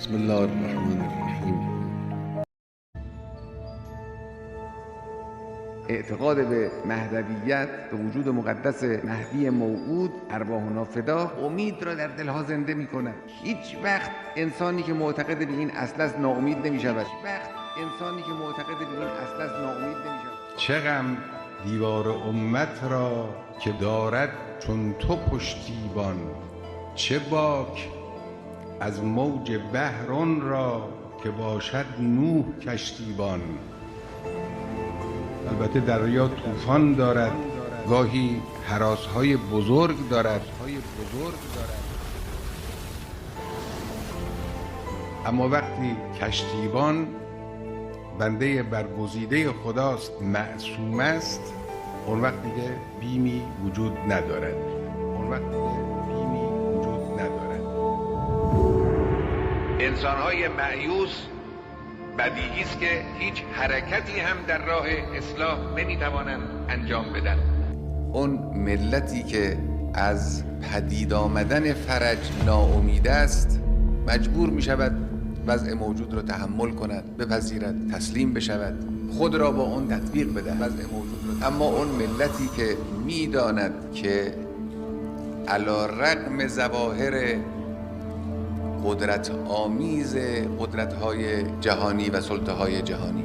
بسم الله الرحمن الرحیم. اعتقاد به مهدویت، به وجود مقدس مهدی موعود ارواحنا فدا، امید را در دلها زنده می کند. هیچ وقت انسانی که معتقد به این اصل است ناامید نمی شود. چه غم دیوار امت را که دارد چون تو پشتیبان، چه باک از موج بحر آن را که باشد نوح کشتیبان. البته دریا طوفان دارد، گاهی هراس‌های بزرگ دارد، اما وقتی کشتیبان بنده برگزیده خداست، معصوم است، اون وقت دیگه بیمی وجود ندارد. انسان‌های مایوس بدیهی است که هیچ حرکتی هم در راه اصلاح نمی‌توانند انجام بدن. اون ملتی که از پدید آمدن فرج ناامید است مجبور می شود وضع موجود را تحمل کند، بپذیرد، تسلیم بشود، خود را با اون تطبیق بده وضع موجود را. اما اون ملتی که میداند که علی رغم ظواهر قدرت آمیز قدرت‌های جهانی و سلطه‌های جهانی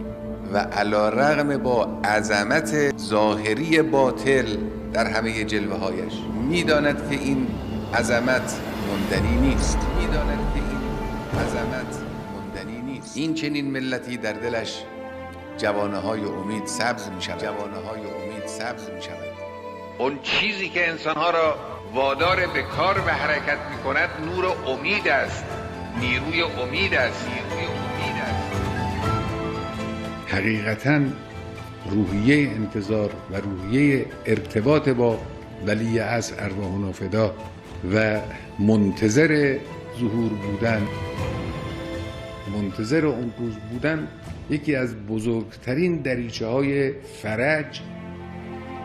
و علی رغم با عظمت ظاهری باطل در همه جلوه‌هایش میداند که این عظمت مندنی نیست. این چنین ملتی در دلش جوانه‌های امید سبز می‌شود. اون چیزی که انسان‌ها را وادار به کار و حرکت می‌کند نور امید است، نیروی امید است. حقیقتاً روحیه انتظار و روحیه ارتباط با ولی عصر ارواحنا فدا و منتظر ظهور بودن، منتظر اون روز بودن، یکی از بزرگترین دریچه‌های فرج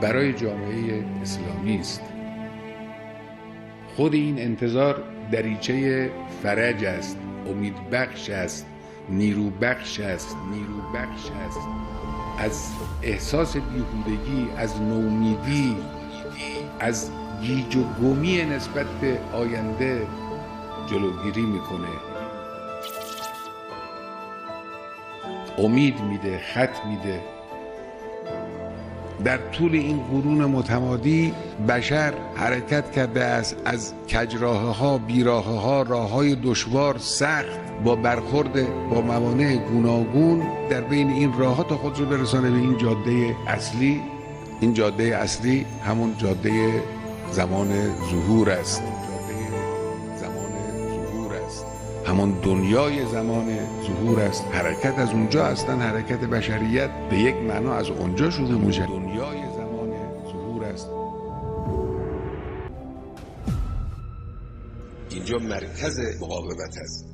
برای جامعه اسلامی است. خود این انتظار دریچه فرج است، امید بخش است، نیرو بخش است. از احساس بیهودگی، از نومیدی، از گیج و گمی نسبت به آینده جلوگیری میکنه. امید میده، خط میده. در طول این قرون متمادی بشر حرکت کرده است از کجراه‌ها، بیراه‌ها، راه‌های دشوار، سخت، با برخورد با موانع گوناگون در بین این راه‌ها تا خود رو برسانه به این جاده اصلی. این جاده اصلی همون جاده زمان ظهور است، همون دنیای زمان ظهور است. حرکت از اونجا اصلا حرکت بشریت به یک معنا از اونجا شروع میشه. دنیای زمان ظهور است. اینجا مرکز مقاومت است.